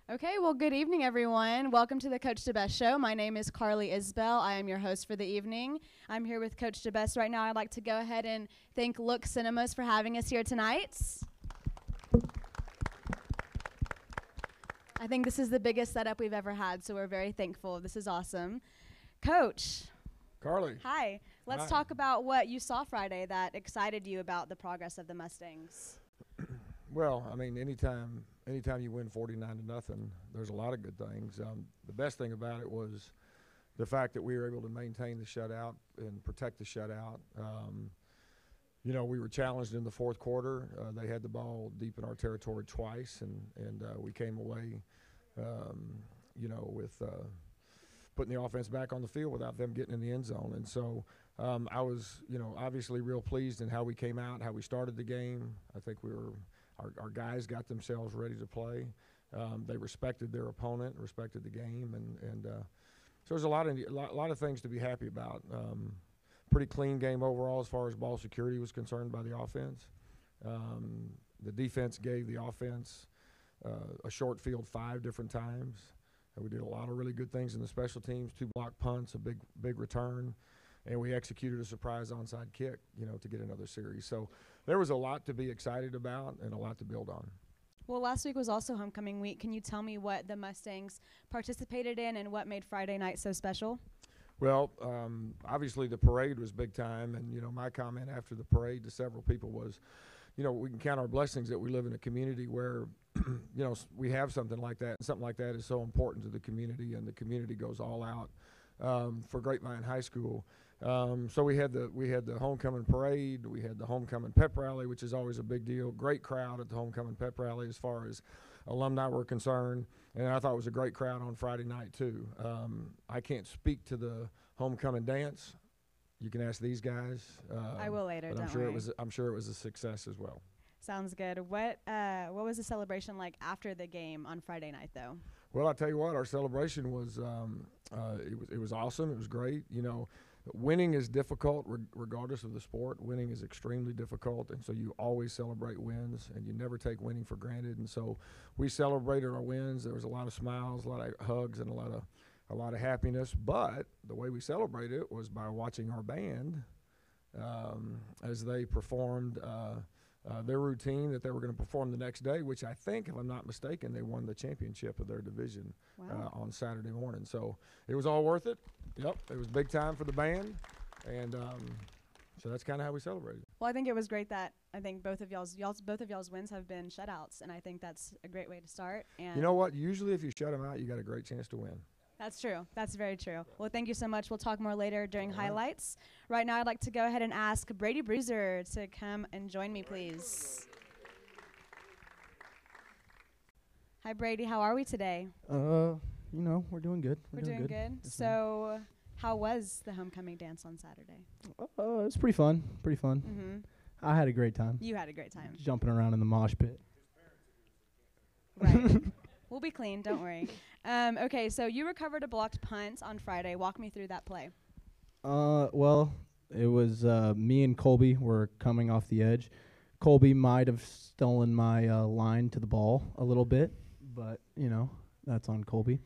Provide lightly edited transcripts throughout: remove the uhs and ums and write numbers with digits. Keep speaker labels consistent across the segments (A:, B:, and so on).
A: Okay, well, good evening, everyone. Welcome to the Coach DeBesse Show. My name is Carly Isbell. I am your host for the evening. I'm here with Coach DeBesse right now. I'd like to go ahead and thank Look Cinemas for having us here tonight. I think this is the biggest setup we've ever had, so we're very thankful. This is awesome. Coach.
B: Carly.
A: Hi. Let's talk about what you saw Friday that excited you about the progress of the Mustangs.
B: Well, I mean, anytime you win 49-0, there's a lot of good things. The best thing about it was the fact that we were able to maintain the shutout and protect the shutout. We were challenged in the fourth quarter. They had the ball deep in our territory twice, and we came away, with putting the offense back on the field without them getting in the end zone. And so I was, obviously real pleased in how we came out, how we started the game. I think our guys got themselves ready to play. They respected their opponent, respected the game, and so there's a lot of things to be happy about. Pretty clean game overall as far as ball security was concerned by the offense. The defense gave the offense a short field 5 different times. We did a lot of really good things in the special teams, 2 block punts, a big return, and we executed a surprise onside kick, to get another series. So there was a lot to be excited about and a lot to build on.
A: Well, last week was also homecoming week. Can you tell me what the Mustangs participated in and what made Friday night so special?
B: Well, obviously the parade was big time, and, my comment after the parade to several people was, we can count our blessings that we live in a community where, we have something like that, and something like that is so important to the community, and the community goes all out for Grapevine High School. So we had the homecoming parade, we had the homecoming pep rally, which is always a big deal. Great crowd at the homecoming pep rally as far as alumni were concerned, and I thought it was a great crowd on Friday night too. I can't speak to the homecoming dance. You can ask these guys.
A: I will later.
B: But I'm sure it was a success as well.
A: Sounds good. What was the celebration like after the game on Friday night, though?
B: Well, I tell you what, our celebration was it was awesome. It was great. Winning is difficult regardless of the sport. Winning is extremely difficult, and so you always celebrate wins, and you never take winning for granted. And so we celebrated our wins. There was a lot of smiles, a lot of hugs, and a lot of happiness. But the way we celebrated it was by watching our band as they performed their routine that they were going to perform the next day, which I think, if I'm not mistaken, they won the championship of their division on Saturday morning. So it was all worth it. Yep, it was big time for the band, and so that's kind of how we celebrated.
A: Well, I think it was great that I think both of y'all's wins have been shutouts, and I think that's a great way to start. And
B: you know what? Usually, if you shut them out, you got a great chance to win.
A: That's true. That's very true. Well, thank you so much. We'll talk more later during highlights. Right now, I'd like to go ahead and ask Brady Bruiser to come and join me, please. Hi, Brady. How are we today?
C: We're doing good.
A: We're doing good. So, how was the homecoming dance on Saturday?
C: It was pretty fun.
A: Mm-hmm.
C: I had a great time.
A: You had a great time.
C: Jumping around in the mosh pit.
A: Right. We'll be clean. Don't worry. Okay, so you recovered a blocked punt on Friday. Walk me through that play.
C: Well, it was me and Colby were coming off the edge. Colby might have stolen my line to the ball a little bit, but, that's on Colby.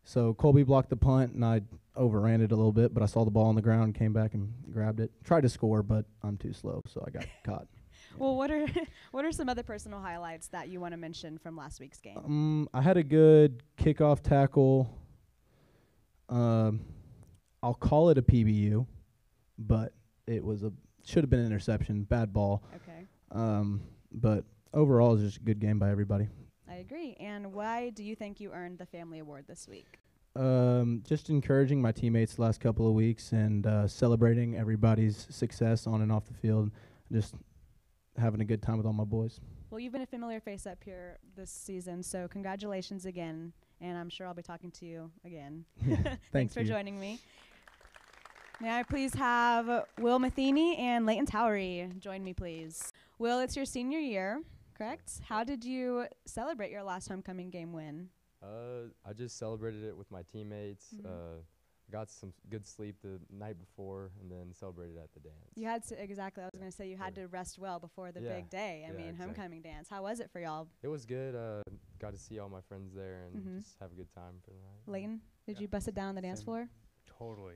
C: So Colby blocked the punt, and I overran it a little bit, but I saw the ball on the ground, came back and grabbed it. Tried to score, but I'm too slow, so I got caught.
A: Well, what are some other personal highlights that you want to mention from last week's game?
C: I had a good kickoff tackle. I'll call it a PBU, but it was should have been an interception. Bad ball.
A: Okay.
C: But overall, it was just a good game by everybody.
A: I agree. And why do you think you earned the family award this week?
C: Just encouraging my teammates the last couple of weeks and celebrating everybody's success on and off the field. Just having a good time with all my boys.
A: Well, you've been a familiar face up here this season, so congratulations again, and I'm sure I'll be talking to you again.
C: Yeah,
A: Thanks for joining me. May I please have Will Matheny and Leighton Towery join me, please. Will, it's your senior year, correct? How did you celebrate your last homecoming game win?
D: I just celebrated it with my teammates. got some good sleep the night before, and then celebrated at the dance.
A: You had to, exactly. I was going to say you had to rest well before the big day. I mean,
D: exactly.
A: homecoming dance. How was it for y'all?
D: It was good. Got to see all my friends there and just have a good time for the night.
A: Layton, did you bust it down on the dance floor?
E: Totally.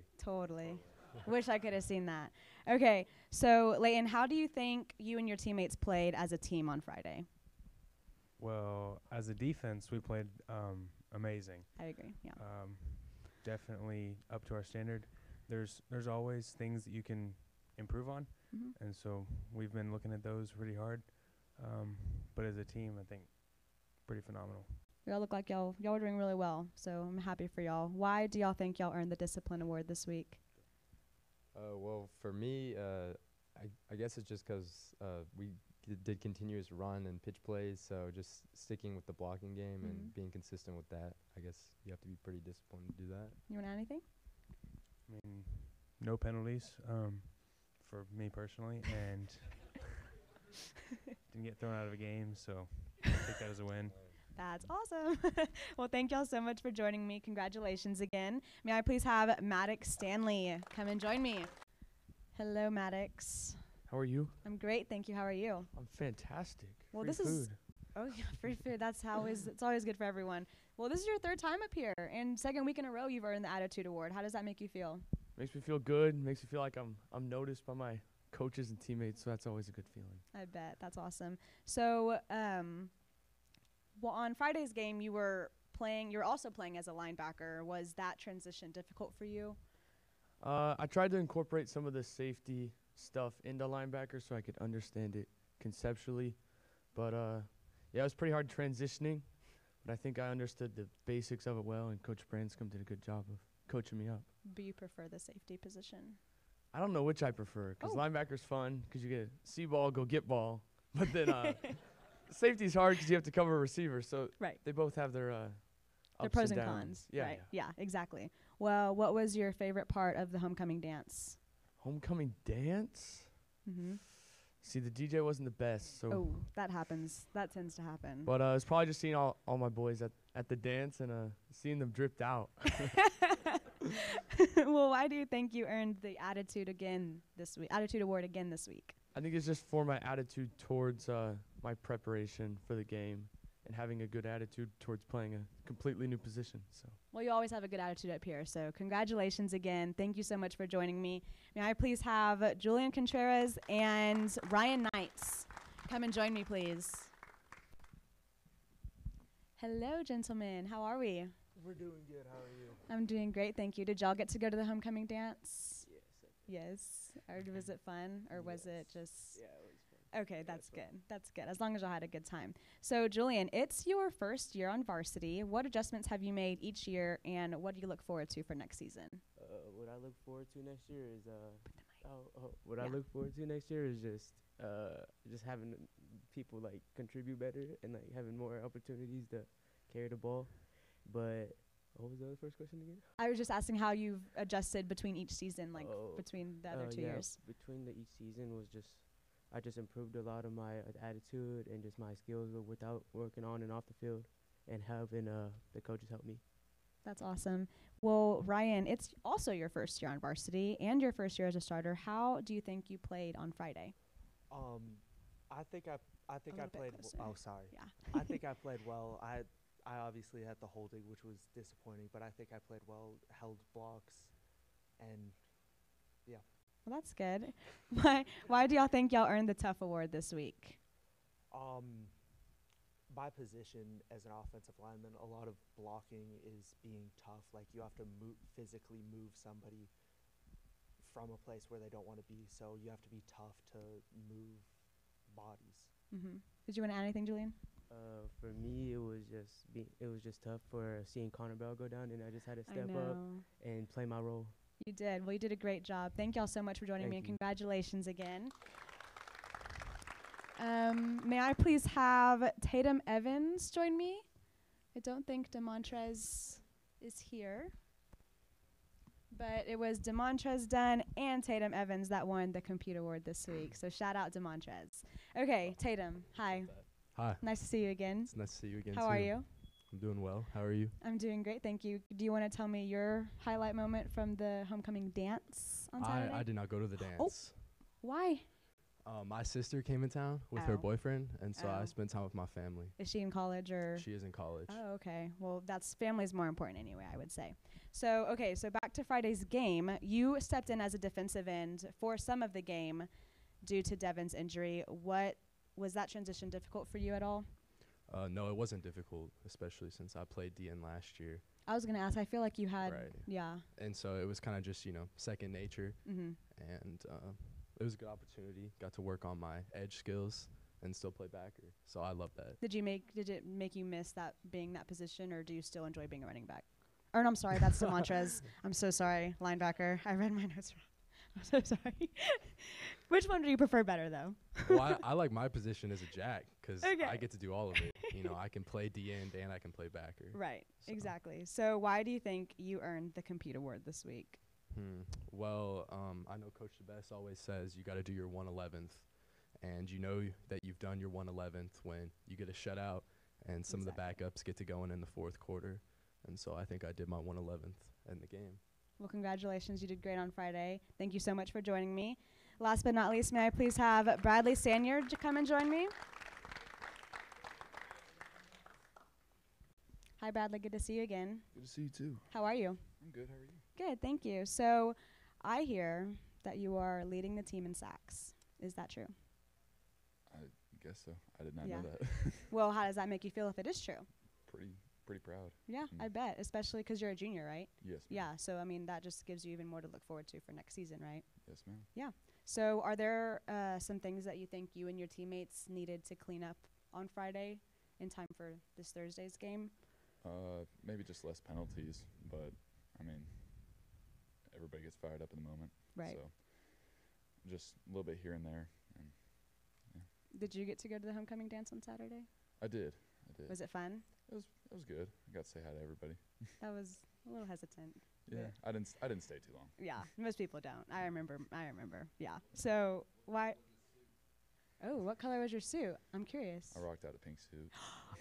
A: Wish I could have seen that. Okay, so Layton, how do you think you and your teammates played as a team on Friday?
E: Well, as a defense, we played amazing.
A: I agree, yeah.
E: Definitely up to our standard. There's always things that you can improve on, and so we've been looking at those pretty hard. But as a team, I think pretty phenomenal.
A: Y'all look like y'all were doing really well, so I'm happy for y'all. Why do y'all think y'all earned the discipline award this week?
D: Well, for me, I guess it's just 'cause we did continuous run and pitch plays, so just sticking with the blocking game and being consistent with that. I guess you have to be pretty disciplined to do that.
A: You want to add anything?
E: I mean, no penalties for me personally, and didn't get thrown out of a game, so I'll take that as a win.
A: That's awesome. Well, thank y'all so much for joining me. Congratulations again. May I please have Maddox Stanley come and join me? Hello, Maddox.
F: How are you?
A: I'm great, thank you. How are you?
F: I'm fantastic.
A: Well,
F: Free
A: this
F: food.
A: is free food. That's how it's always good for everyone. Well, this is your third time up here, and second week in a row you've earned the Attitude Award. How does that make you feel?
F: Makes me feel good. Makes me feel like I'm noticed by my coaches and teammates. So that's always a good feeling.
A: I bet. That's awesome. So, well, on Friday's game you were also playing as a linebacker. Was that transition difficult for you?
F: I tried to incorporate some of the safety stuff into linebacker so I could understand it conceptually, but yeah, it was pretty hard transitioning. But I think I understood the basics of it well, and Coach Branscombe did a good job of coaching me up.
A: Do you prefer the safety position?
F: I don't know which I prefer, 'cause linebacker's fun 'cause you get see ball, go get ball, but then safety's hard 'cause you have to cover a receiver. So they both have their
A: pros and
F: downs.
A: cons.
F: Yeah,
A: right? Yeah, exactly. Well, what was your favorite part of the homecoming dance?
F: Homecoming dance? See, the DJ wasn't the best. So
A: that happens. That tends to happen.
F: But it's probably just seeing all my boys at the dance and seeing them dripped out.
A: Well, why do you think you earned the Attitude Award again this week?
F: I think it's just for my attitude towards my preparation for the game and having a good attitude towards playing a completely new position. So.
A: Well, you always have a good attitude up here, so congratulations again. Thank you so much for joining me. May I please have Julian Contreras and Ryan Knights come and join me, please. Hello, gentlemen. How are we?
G: We're doing good. How are you?
A: I'm doing great, thank you. Did y'all get to go to the homecoming dance? Yes. Or was it fun, or was it just...
G: Yeah, it was fun.
A: Okay, that's good. That's good, as long as y'all had a good time. So, Julian, it's your first year on varsity. What adjustments have you made each year, and what do you look forward to for next season?
G: What I look forward to next year is I look forward to next year is just having people like contribute better and like having more opportunities to carry the ball. But what was the other first question again?
A: I was just asking how you've adjusted between each season, like between the other 2 years.
G: Between each season was I just improved a lot of my attitude and just my skills without working on and off the field, and having the coaches help me.
A: That's awesome. Well, Ryan, it's also your first year on varsity and your first year as a starter. How do you think you played on Friday?
G: I think I played. Sorry.
A: Yeah.
G: I think I played well. I obviously had the holding, which was disappointing, but I think I played well, held blocks, and yeah.
A: Well, that's good. Why do y'all think y'all earned the Tough Award this week?
G: My position as an offensive lineman, a lot of blocking is being tough. Like, you have to physically move somebody from a place where they don't want to be, so you have to be tough to move bodies.
A: Did you want to add anything, Julian?
G: For me, it was just tough for seeing Connor Bell go down, and I just had to step up and play my role.
A: You did. Well, you did a great job. Thank y'all so much for joining me, and congratulations again. May I please have Tatum Evans join me? I don't think DeMontrez is here, but it was DeMontrez Dunn and Tatum Evans that won the Compute Award this week. So shout out DeMontrez. Okay, Tatum, hi.
H: Hi.
A: Nice to see you again.
H: It's nice to see you again.
A: How are you?
D: I'm doing well. How are you?
A: I'm doing great, thank you. Do you want to tell me your highlight moment from the homecoming dance on Saturday?
D: I did not go to the dance.
A: Why?
D: My sister came in town with her boyfriend, and so I spent time with my family.
A: Is she in college or?
D: She is in college.
A: Oh, okay. Well, family's more important anyway, I would say. So back to Friday's game. You stepped in as a defensive end for some of the game due to Devin's injury. Was that transition difficult for you at all?
D: No, it wasn't difficult, especially since I played DN last year.
A: I was going to ask, I feel like you had, yeah.
D: And so it was kind of just, second nature.
A: Mm-hmm.
D: And it was a good opportunity. Got to work on my edge skills and still play backer. So I love that.
A: Did it make you miss that being that position, or do you still enjoy being a running back? Or no, I'm sorry, that's Demontrez. I'm so sorry, linebacker. I read my notes wrong. I'm so sorry. Which one do you prefer better, though?
D: Well, I like my position as a jack because
A: Okay.
D: I get to do all of it. I can play D end and I can play backer.
A: Right,
D: So.
A: exactly. So why do you think you earned the Compete Award this week?
D: Well, I know Coach DeBesse always says you got to do your 111th, and you know that you've done your 111th when you get a shutout and some of the backups get to go in the fourth quarter. And so I think I did my 111th in the game.
A: Well, congratulations. You did great on Friday. Thank you so much for joining me. Last but not least, may I please have Bradley Sanyard to come and join me? Hi, Bradley. Good to see you again.
H: Good to see you, too.
A: How are you?
H: I'm good. How are you?
A: Good, thank you. So I hear that you are leading the team in sacks. Is that true?
H: I guess so. I did not
A: Yeah.
H: know that.
A: Well, how does that make you feel if it is true?
H: Pretty proud.
A: Yeah, I bet, especially because you're a junior, right?
H: Yes, ma'am.
A: Yeah, so, I mean, that just gives you even more to look forward to for next season, right?
H: Yes, ma'am.
A: So are there some things that you think you and your teammates needed to clean up on Friday in time for this Thursday's game?
H: Maybe just less penalties, but, I mean, everybody gets fired up in the moment.
A: Right.
H: So just a little bit here and there. And
A: Did you get to go to the homecoming dance on Saturday?
H: I did.
A: Was it fun?
H: It was good. I got to say hi to everybody.
A: That was a little hesitant.
H: Yeah, I didn't stay too long.
A: Yeah, most people don't. I remember. Yeah. So why? Oh, what color was your suit? I'm curious.
H: I rocked out a pink suit.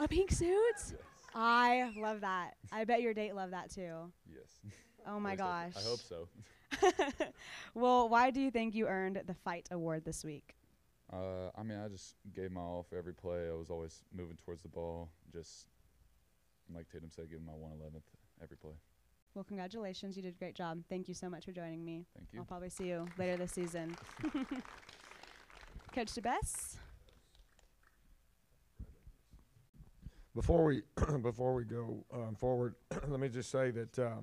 A: A pink suit?
H: Yes.
A: I love that. I bet your date loved that too.
H: Yes.
A: Oh my gosh.
H: I hope so.
A: Well, why do you think you earned the Fight Award this week?
H: I mean, I just gave my all for every play. I was always moving towards the ball. Just like Tatum said, giving my 111th every play.
A: Well, congratulations. You did a great job. Thank you so much for joining me.
H: Thank you.
A: I'll probably see you later this season. Coach DeBesse?
B: Before we go forward, let me just say that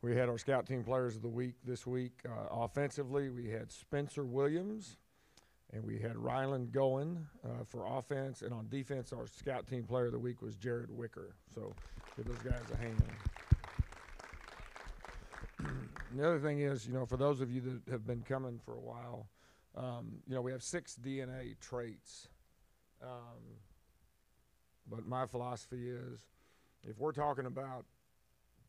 B: we had our scout team players of the week this week. Offensively, we had Spencer Williams and we had Ryland Goen for offense. And on defense, our scout team player of the week was Jared Wicker. So give those guys a hand. And the other thing is, for those of you that have been coming for a while, we have 6 DNA traits. But my philosophy is if we're talking about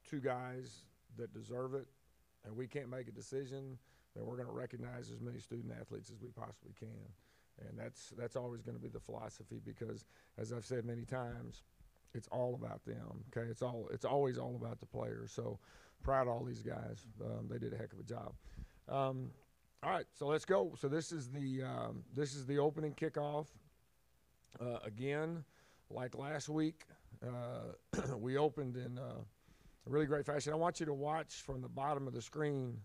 B: 2 guys that deserve it and we can't make a decision, then we're going to recognize as many student athletes as we possibly can. And that's always going to be the philosophy because, as I've said many times, it's all about them, okay? It's always all about the players. So proud of all these guys. They did a heck of a job. All right, so let's go. So this is the opening kickoff. Again, like last week, we opened in a really great fashion. I want you to watch from the bottom of the screen.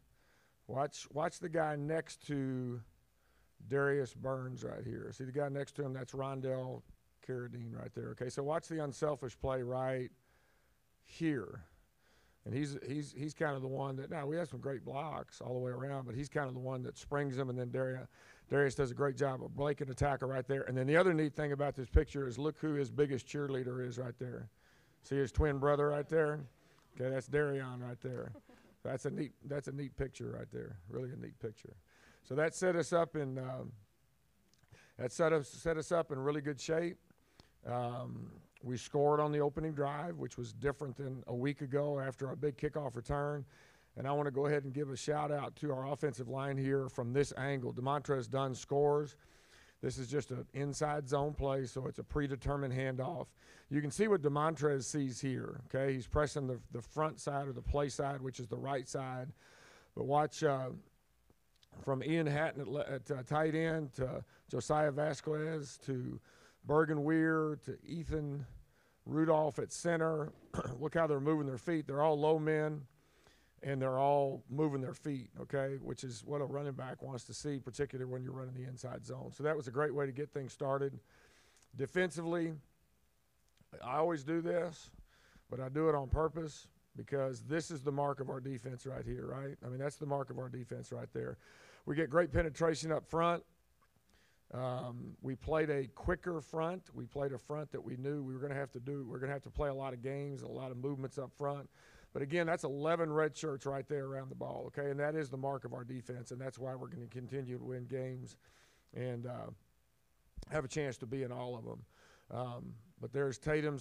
B: Watch the guy next to Darius Burns right here. See the guy next to him? That's Rondell Carradine right there. Okay, so watch the unselfish play right here. And he's kind of the one that, now we have some great blocks all the way around, but he's kind of the one that springs them, and then Darius does a great job of breaking the tackle right there. And then the other neat thing about this picture is look who his biggest cheerleader is right there. See his twin brother right there? Okay, that's Darion right there. That's a neat picture right there. Really a neat picture. So that set us up in really good shape. We scored on the opening drive, which was different than a week ago after our big kickoff return. And I want to go ahead and give a shout out to our offensive line here from this angle. Demontrez Dunn scores. This is just an inside zone play, so it's a predetermined handoff. You can see what DeMontrez sees here, okay? He's pressing the front side or the play side, which is the right side. But watch from Ian Hatton at tight end to Josiah Vasquez to Bergen Weir to Ethan Rudolph at center. Look how they're moving their feet. They're all low men, and they're all moving their feet, okay, which is what a running back wants to see, particularly when you're running the inside zone. So that was a great way to get things started. Defensively, I always do this, but I do it on purpose because this is the mark of our defense right here, right? I mean, that's the mark of our defense right there. We get great penetration up front. We played a quicker front. We played a front that we knew we were going to have to do. We're going to have to play a lot of games, a lot of movements up front. But again, that's 11 red shirts right there around the ball, okay? And that is the mark of our defense, and that's why we're going to continue to win games and have a chance to be in all of them. But there's Tatum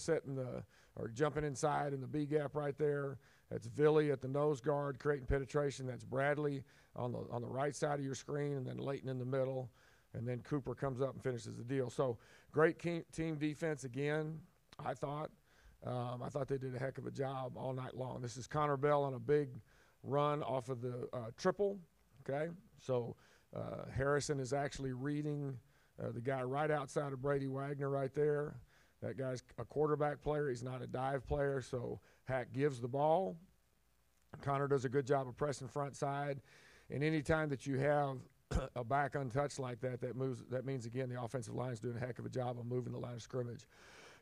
B: jumping inside in the B gap right there. That's Villy at the nose guard creating penetration. That's Bradley on the right side of your screen, and then Leighton in the middle. And then Cooper comes up and finishes the deal. So great team defense again, I thought. I thought they did a heck of a job all night long. This is Connor Bell on a big run off of the triple, okay? So Harrison is actually reading the guy right outside of Brady Wagner right there. That guy's a quarterback player. He's not a dive player, so Hack gives the ball. Connor does a good job of pressing front side. And any time that you have a back untouched like that, that means, again, the offensive line's doing a heck of a job of moving the line of scrimmage.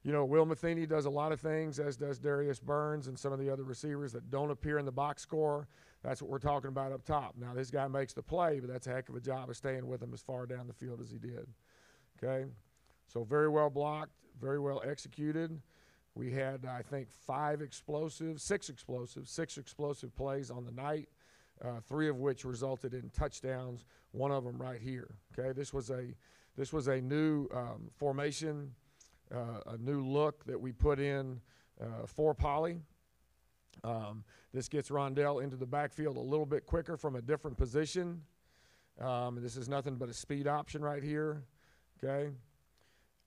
B: You know, Will Matheny does a lot of things, as does Darius Burns and some of the other receivers that don't appear in the box score. That's what we're talking about up top. Now, this guy makes the play, but that's a heck of a job of staying with him as far down the field as he did. Okay? So very well blocked, very well executed. We had, I think, six explosive plays on the night, 3 of which resulted in touchdowns, one of them right here. Okay? This was a new formation, a new look that we put in for Poly. This gets Rondell into the backfield a little bit quicker from a different position. This is nothing but a speed option right here. Okay,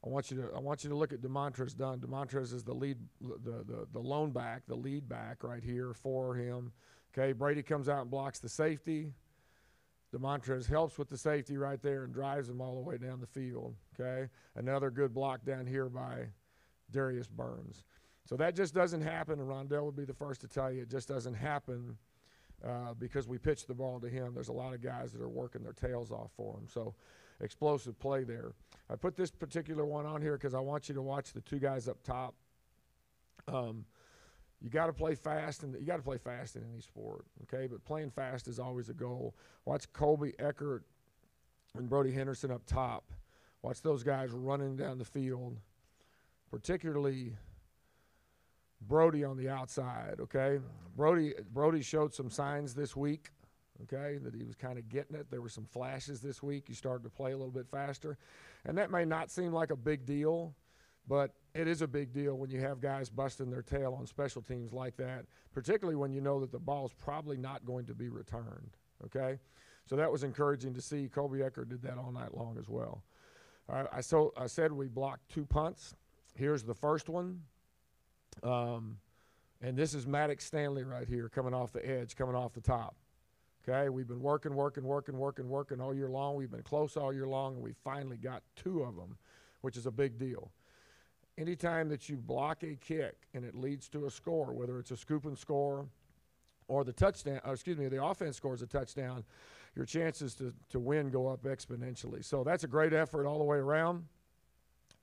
B: I want you to look at DeMontrez Dunn. DeMontrez is the lead, the lone back, the lead back right here for him. Okay, Brady comes out and blocks the safety. DeMontrez helps with the safety right there and drives him all the way down the field, okay? Another good block down here by Darius Burns. So that just doesn't happen, and Rondell would be the first to tell you it just doesn't happen because we pitch the ball to him. There's a lot of guys that are working their tails off for him. So explosive play there. I put this particular one on here because I want you to watch the 2 guys up top. You got to play fast, and you got to play fast in any sport, okay? But playing fast is always a goal. Watch Colby Eckert and Brody Henderson up top. Watch those guys running down the field, particularly Brody on the outside, okay? Brody showed some signs this week, okay, that he was kind of getting it. There were some flashes this week. He started to play a little bit faster. And that may not seem like a big deal, but it is a big deal when you have guys busting their tail on special teams like that, particularly when you know that the ball's probably not going to be returned, okay? So that was encouraging to see. Colby Eckert did that all night long as well. All right, I said we blocked 2 punts. Here's the first one. And this is Maddox Stanley right here coming off the edge, coming off the top. Okay, we've been working all year long. We've been close all year long, and we finally got 2 of them, which is a big deal. Anytime that you block a kick and it leads to a score, whether it's a scoop and score or the offense scores a touchdown, your chances to win go up exponentially. So that's a great effort all the way around.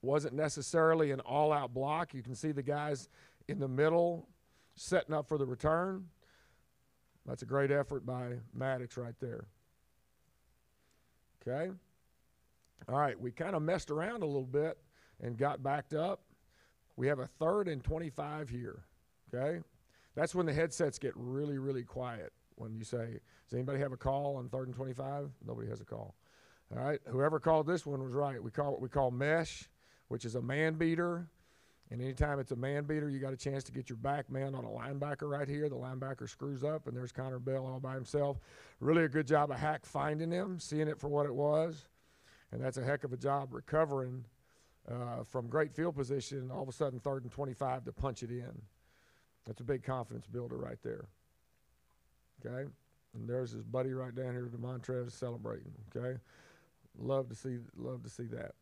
B: Wasn't necessarily an all-out block. You can see the guys in the middle setting up for the return. That's a great effort by Maddox right there. Okay. All right, we kind of messed around a little bit and got backed up. We have a 3rd and 25 here, okay? That's when the headsets get really, really quiet when you say, does anybody have a call on 3rd and 25? Nobody has a call. All right, whoever called this one was right. We call what we call mesh, which is a man beater. And anytime it's a man beater, you got a chance to get your back man on a linebacker right here. The linebacker screws up, and there's Connor Bell all by himself. Really a good job of Hack finding him, seeing it for what it was. And that's a heck of a job recovering from great field position, all of a sudden 3rd and 25 to punch it in. That's a big confidence builder right there. Okay? And there's his buddy right down here, DeMontrez, celebrating. Okay? Love to see that.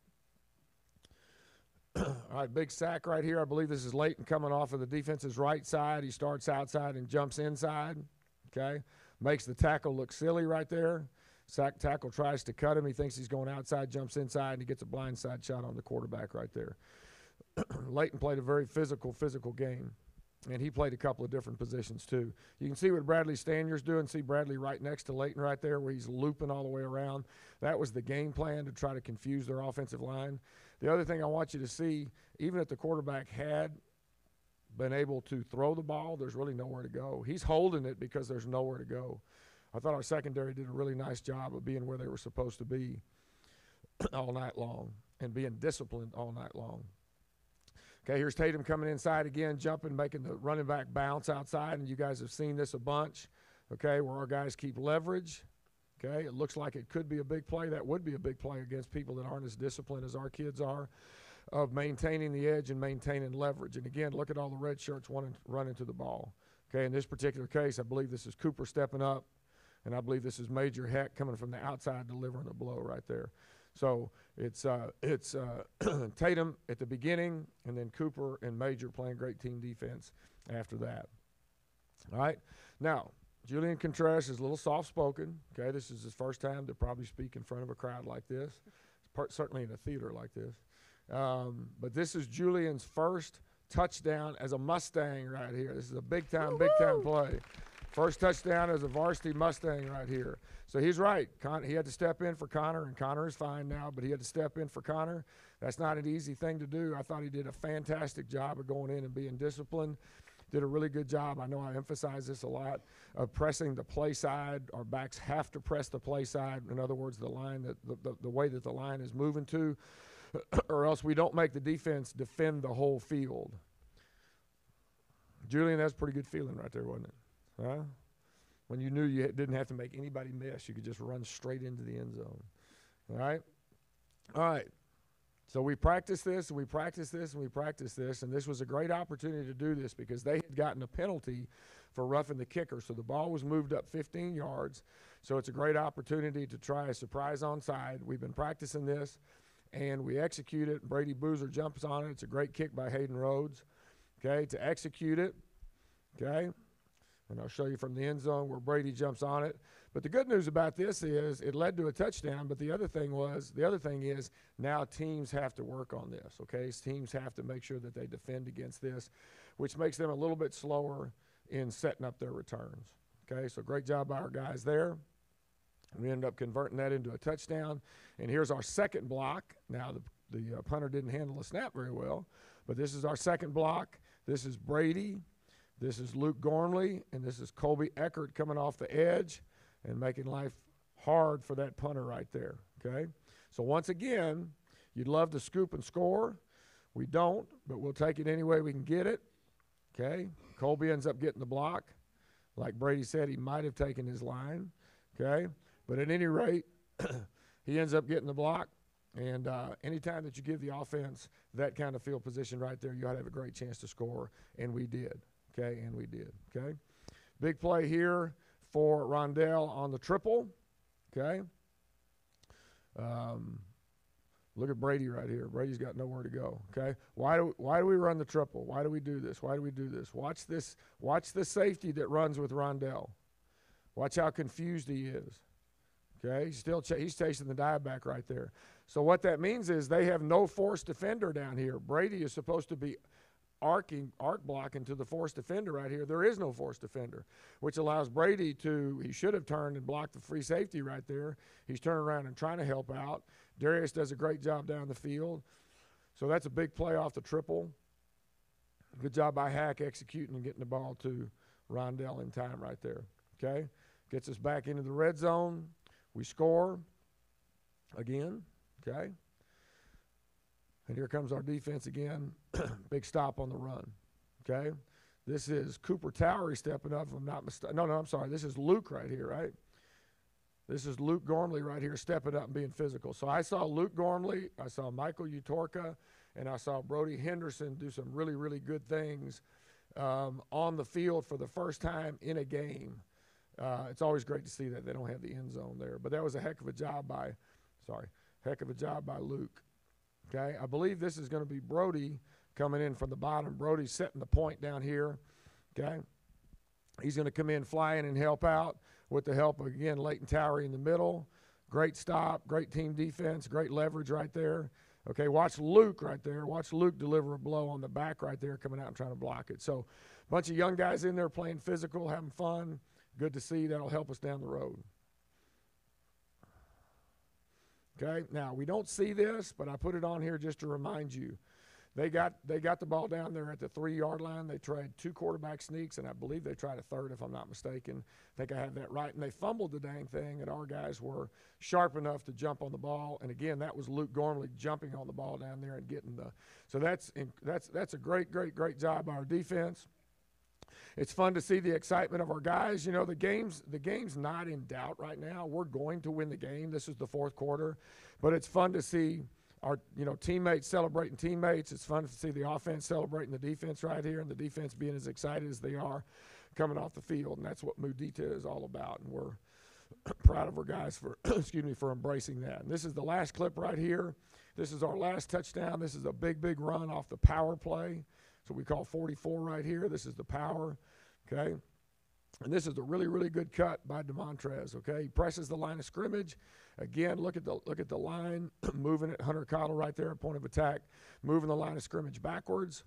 B: All right, big sack right here. I believe this is Leighton coming off of the defense's right side. He starts outside and jumps inside. Okay? Makes the tackle look silly right there. Sack tackle tries to cut him. He thinks he's going outside, jumps inside, and he gets a blindside shot on the quarterback right there. Leighton played a very physical game, and he played a couple of different positions too. You can see what Bradley Stanier's doing. See Bradley right next to Leighton right there where he's looping all the way around. That was the game plan, to try to confuse their offensive line. The other thing I want you to see, even if the quarterback had been able to throw the ball, there's really nowhere to go. He's holding it because there's nowhere to go. I thought our secondary did a really nice job of being where they were supposed to be all night long and being disciplined all night long. Okay, here's Tatum coming inside again, jumping, making the running back bounce outside, and you guys have seen this a bunch, okay, where our guys keep leverage. Okay, it looks like it could be a big play. That would be a big play against people that aren't as disciplined as our kids are, of maintaining the edge and maintaining leverage. And again, look at all the red shirts running to the ball. Okay, in this particular case, I believe this is Cooper stepping up, and I believe this is Major Heck coming from the outside delivering a blow right there. So it's Tatum at the beginning, and then Cooper and Major playing great team defense after that. All right, now Julian Contreras is a little soft-spoken. Okay, this is his first time to probably speak in front of a crowd like this, certainly in a theater like this. But this is Julian's first touchdown as a Mustang right here. This is a big-time play. First touchdown as a varsity Mustang right here. So he's right. He had to step in for Connor, and Connor is fine now, but he had to step in for Connor. That's not an easy thing to do. I thought he did a fantastic job of going in and being disciplined. Did a really good job. I know I emphasize this a lot, of pressing the play side. Our backs have to press the play side. In other words, the line that the way that the line is moving to, or else we don't make the defense defend the whole field. Julian, that's a pretty good feeling right there, wasn't it? Huh? When you knew you didn't have to make anybody miss. You could just run straight into the end zone. All right? All right. So we practiced this, and we practiced this, and we practiced this, and this was a great opportunity to do this because they had gotten a penalty for roughing the kicker. So the ball was moved up 15 yards. So it's a great opportunity to try a surprise onside. We've been practicing this, and we execute it. Brady Boozer jumps on it. It's a great kick by Hayden Rhodes, okay, to execute it, okay? And I'll show you from the end zone where Brady jumps on it. But the good news about this is it led to a touchdown, but the other thing is now teams have to work on this, okay? Teams have to make sure that they defend against this, which makes them a little bit slower in setting up their returns, okay? So great job by our guys there. We ended up converting that into a touchdown. And here's our second block. Now, the punter didn't handle the snap very well, but this is our second block. This is Brady. This is Luke Gormley, and this is Colby Eckert coming off the edge and making life hard for that punter right there, okay? So once again, you'd love to scoop and score. We don't, but we'll take it any way we can get it, okay? Colby ends up getting the block. Like Brady said, he might have taken his line, okay? But at any rate, he ends up getting the block. And anytime that you give the offense that kind of field position right there, you ought to have a great chance to score, and we did. Okay, and we did, okay? Big play here for Rondell on the triple, okay? Look at Brady right here. Brady's got nowhere to go, okay? Why do we run the triple? Why do we do this? Why do we do this? Watch this. Watch the safety that runs with Rondell. Watch how confused he is, okay? He's chasing the dive back right there. So what that means is they have no force defender down here. Brady is supposed to be arc blocking to the force defender right here. There is no force defender, which allows Brady he should have turned and blocked the free safety right there. He's turning around and trying to help out. Darius does a great job down the field. So that's a big play off the triple. Good job by Hack executing and getting the ball to Rondell in time right there, okay? Gets us back into the red zone. We score again, okay? And here comes our defense again. Big stop on the run, okay? This is Cooper Towery stepping up, if I'm not mistaken. No, I'm sorry. This is Luke right here, right? This is Luke Gormley right here stepping up and being physical. So I saw Luke Gormley, I saw Michael Utorka, and I saw Brody Henderson do some really, really good things on the field for the first time in a game. It's always great to see that. They don't have the end zone there. But that was a heck of a job by Luke. Okay, I believe this is going to be Brody coming in from the bottom. Brody's setting the point down here. Okay, he's going to come in, fly in, and help out with the help of, again, Leighton Towery in the middle. Great stop, great team defense, great leverage right there. Okay, watch Luke right there. Watch Luke deliver a blow on the back right there, coming out and trying to block it. So a bunch of young guys in there playing physical, having fun. Good to see. That'll help us down the road. Okay, now we don't see this, but I put it on here just to remind you. They got the ball down there at the 3-yard line. They tried 2 quarterback sneaks, and I believe they tried a third, if I'm not mistaken. I think I have that right. And they fumbled the dang thing, and our guys were sharp enough to jump on the ball. And again, that was Luke Gormley jumping on the ball down there and getting the. So that's a great job by our defense. It's fun to see the excitement of our guys. You know, the game's not in doubt right now. We're going to win the game. This is the 4th quarter, but it's fun to see our teammates celebrating teammates. It's fun to see the offense celebrating the defense right here, and the defense being as excited as they are coming off the field. And that's what Mudita is all about. And we're proud of our guys for for embracing that. And this is the last clip right here. This is our last touchdown. This is a big run off the power play. So we call 44 right here. This is the power, okay? And this is a really good cut by DeMontrez, okay? He presses the line of scrimmage. Again, look at the line, moving it, Hunter Cottle right there at point of attack, moving the line of scrimmage backwards.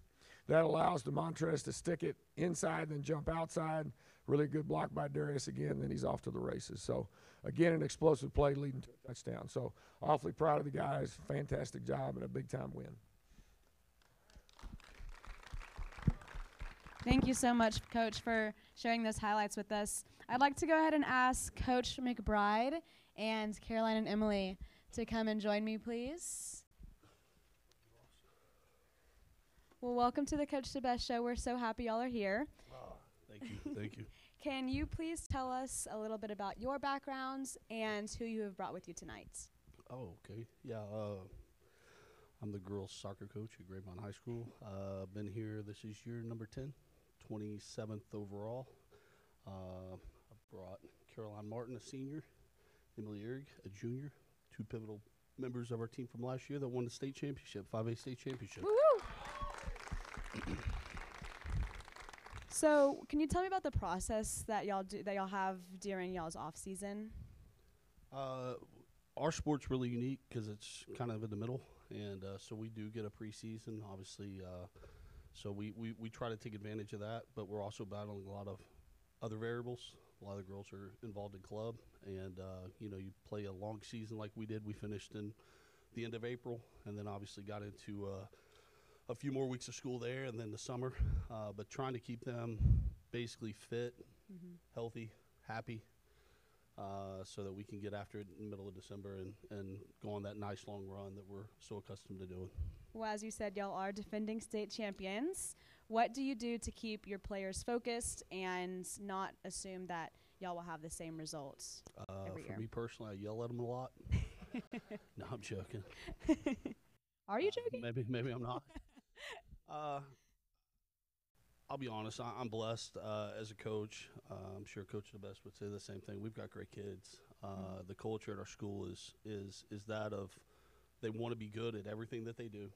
B: That allows DeMontrez to stick it inside, then jump outside. Really good block by Darius again, then he's off to the races. So, again, an explosive play leading to a touchdown. So, awfully proud of the guys. Fantastic job and a big-time win.
A: Thank you so much, Coach, for sharing those highlights with us. I'd like to go ahead and ask Coach McBride and Caroline and Emily to come and join me, please. Well, welcome to the Coach DeBesse Show. We're so happy y'all are here.
I: Thank you.
A: Can you please tell us a little bit about your backgrounds and who you have brought with you tonight?
I: Oh, okay. Yeah, I'm the girls soccer coach at Grapevine High School. Been here, this is year number 10, 27th overall. I brought Caroline Martin, a senior, Emily Erg, a junior, 2 pivotal members of our team from last year that won the state championship, 5A state championship.
A: Woo-hoo! So, can you tell me about the process that y'all have during y'all's off season?
I: Our sport's really unique because it's kind of in the middle, and so we do get a preseason, obviously. So we try to take advantage of that, but we're also battling a lot of other variables. A lot of the girls are involved in club, and you play a long season like we did. We finished in the end of April, and then obviously got into a few more weeks of school there, and then the summer. But trying to keep them basically fit, healthy, happy, so that we can get after it in the middle of December and go on that nice long run that we're so accustomed to doing.
A: Well, as you said, y'all are defending state champions. What do you do to keep your players focused and not assume that y'all will have the same results every year?
I: For me personally, I yell at them a lot. No, I'm joking.
A: Are you joking?
I: Maybe I'm not. I'll be honest. I'm blessed as a coach. I'm sure Coach DeBesse would say the same thing. We've got great kids. The culture at our school is that of they want to be good at everything that they do,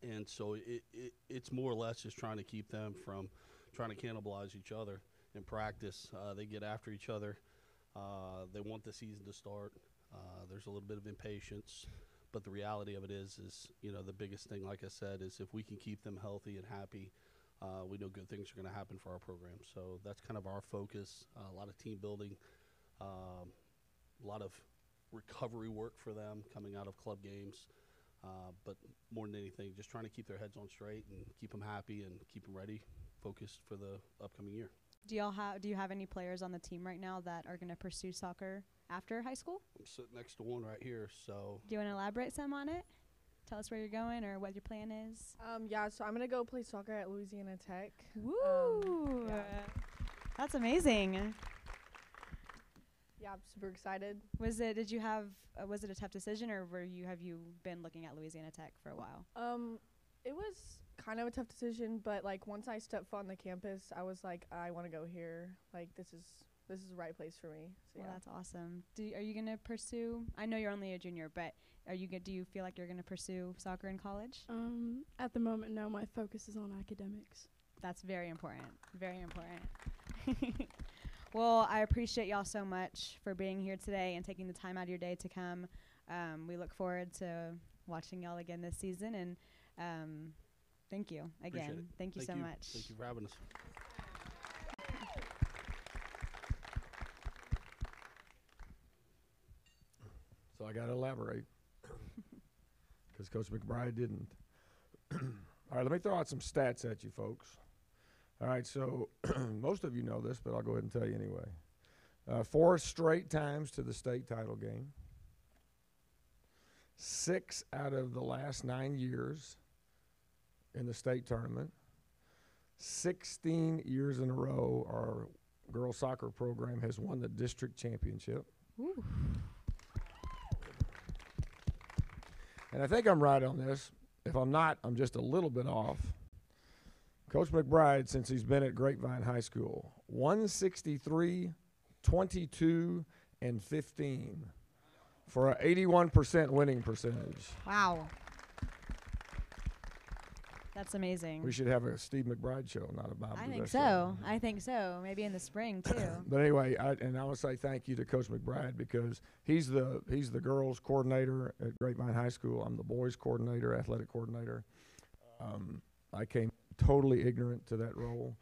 I: and so it's more or less just trying to keep them from trying to cannibalize each other in practice. They get after each other. They want the season to start. There's a little bit of impatience. But the reality of it is the biggest thing, like I said, is if we can keep them healthy and happy, we know good things are going to happen for our program. So that's kind of our focus, a lot of team building, a lot of recovery work for them coming out of club games. But more than anything, just trying to keep their heads on straight and keep them happy and keep them ready, focused for the upcoming year.
A: Do you have any players on the team right now that are going to pursue soccer after high school?
I: I'm sitting next to one right here, so.
A: Do you want to elaborate some on it? Tell us where you're going or what your plan is.
J: Yeah, so I'm going to go play soccer at Louisiana Tech.
A: Woo!
J: Yeah.
A: That's amazing.
J: Yeah, I'm super excited.
A: Was it a tough decision, or have you been looking at Louisiana Tech for a while?
J: It was kind of a tough decision, but like once I stepped foot on the campus, I was like, I want to go here. Like this is the right place for me. So
A: Well,
J: yeah.
A: that's awesome. Are you gonna pursue? I know you're only a junior, but do you feel like you're gonna pursue soccer in college?
K: At the moment, no. My focus is on academics.
A: That's very important. Very important. Well, I appreciate y'all so much for being here today and taking the time out of your day to come. We look forward to watching y'all again this season, and thank you
I: Appreciate
A: again.
I: it.
A: Thank you so much.
I: Thank you for having us.
B: So I got to elaborate because Coach McBride didn't. All right, let me throw out some stats at you folks. All right, so most of you know this, but I'll go ahead and tell you anyway. 4 straight times to the state title game. 6 out of the last 9 years in the state tournament. 16 years in a row, our girls soccer program has won the district championship.
A: Ooh.
B: And I think I'm right on this. If I'm not, I'm just a little bit off. Coach McBride, since he's been at Grapevine High School, 163, 22, and 15 for an 81% winning percentage.
A: Wow. That's amazing.
B: We should have a Steve McBride show, not a Bob
A: I
B: DeBesse
A: think
B: show.
A: so. I think so. Maybe in the spring too.
B: But anyway, I want to say thank you to Coach McBride because he's the girls coordinator at Grapevine High School. I'm the boys coordinator, athletic coordinator. I came totally ignorant to that role.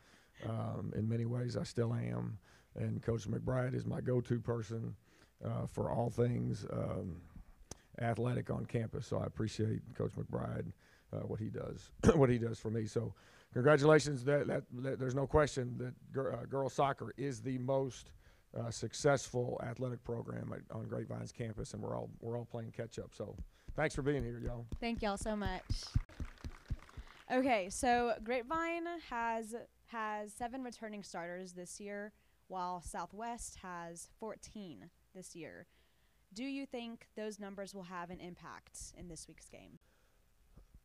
B: In many ways, I still am. And Coach McBride is my go-to person for all things athletic on campus. So I appreciate Coach McBride, what he does, what he does for me. So congratulations. That there's no question that girls soccer is the most successful athletic program on Grapevine's campus, and we're all playing catch up. So thanks for being here, y'all.
A: Thank y'all so much. Okay, so Grapevine has 7 returning starters this year, while Southwest has 14 this year. Do you think those numbers will have an impact in this week's game?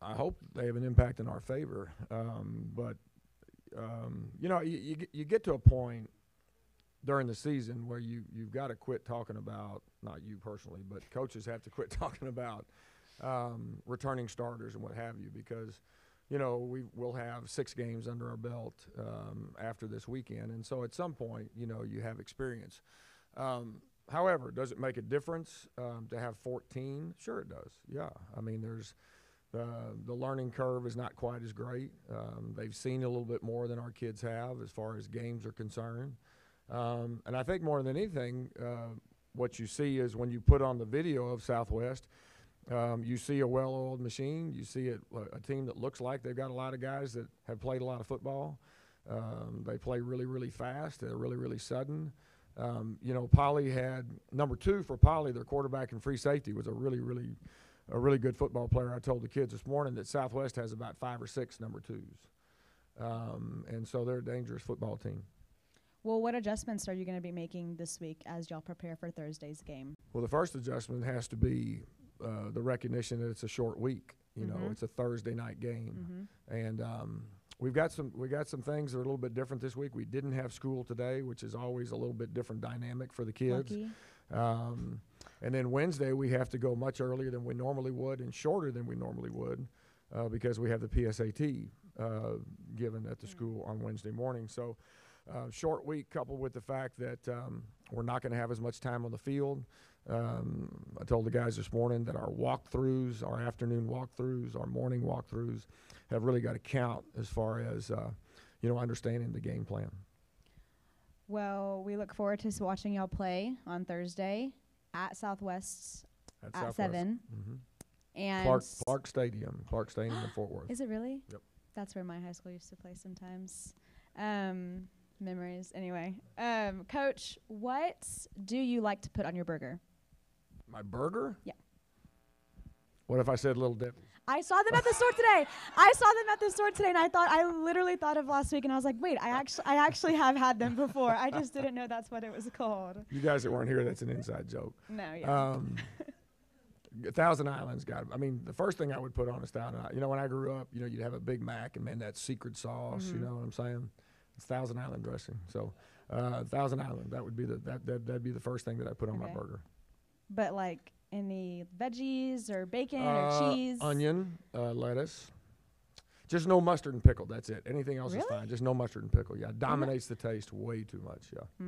B: I hope they have an impact in our favor. But you know, you get to a point during the season where you've got to quit talking about, not you personally, but coaches have to quit talking about returning starters and what have you, because you know, we'll have 6 games under our belt after this weekend. And so at some point, you know, you have experience. However, does it make a difference to have 14? Sure it does, yeah. I mean, there's the learning curve is not quite as great. They've seen a little bit more than our kids have as far as games are concerned. And I think more than anything, what you see is when you put on the video of Southwest, you see a well-oiled machine. You see a team that looks like they've got a lot of guys that have played a lot of football. They play really, really fast. They're really, really sudden. You know, Poly had number 2 for Poly. Their quarterback and free safety was a really good football player. I told the kids this morning that Southwest has about 5 or 6 number 2s, and so they're a dangerous football team.
A: Well, what adjustments are you going to be making this week as y'all prepare for Thursday's game?
B: Well, the first adjustment has to be the recognition that it's a short week. You know, it's a Thursday night game, and we got some things that are a little bit different this week. We didn't have school today, which is always a little bit different dynamic for the kids. And then Wednesday we have to go much earlier than we normally would and shorter than we normally would because we have the PSAT given at the school on Wednesday morning. So short week coupled with the fact that we're not going to have as much time on the field. I told the guys this morning that our walkthroughs, our afternoon walkthroughs, our morning walkthroughs have really got to count as far as, you know, understanding the game plan.
A: Well, we look forward to watching y'all play on Thursday at Southwest at 7. And
B: Clark Stadium in Fort Worth.
A: Is it really?
B: Yep.
A: That's where my high school used to play sometimes. Memories. Anyway, Coach, what do you like to put on your burger?
B: My burger?
A: Yeah.
B: What if I said Little Debbie?
A: I saw them at the store today. And I literally thought of last week, and I was like, wait, I actually have had them before. I just didn't know that's what it was called.
B: You guys that weren't here, that's an inside joke.
A: No, yeah.
B: Thousand Islands the first thing I would put on is Thousand Island. You know, when I grew up, you'd have a Big Mac and man, that secret sauce. You know what I'm saying? It's Thousand Island dressing. So, Thousand Island, that'd be the first thing that I put on my burger.
A: But like any veggies or bacon or cheese?
B: Onion, lettuce. Just no mustard and pickle. That's it. Anything else is fine. Just no mustard and pickle. Yeah, dominates the taste way too much. Yeah.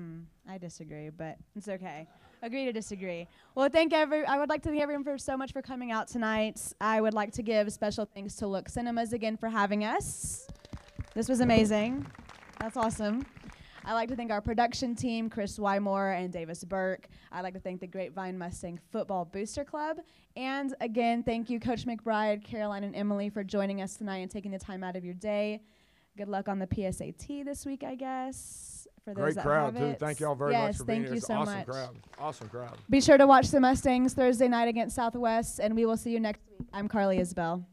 A: I disagree, but it's okay. Agree to disagree. Well, I would like to thank everyone for so much for coming out tonight. I would like to give special thanks to Look Cinemas again for having us. This was amazing. That's awesome. I'd like to thank our production team, Chris Wymore and Davis Burke. I'd like to thank the Grapevine Mustang Football Booster Club. And again, thank you, Coach McBride, Caroline, and Emily for joining us tonight and taking the time out of your day. Good luck on the PSAT this week, I guess. For those
B: Great crowd, too. Thank you all very much for being here.
A: Yes, thank you so much.
B: Awesome crowd.
A: Be sure to watch the Mustangs Thursday night against Southwest, and we will see you next week. I'm Carly Isbell.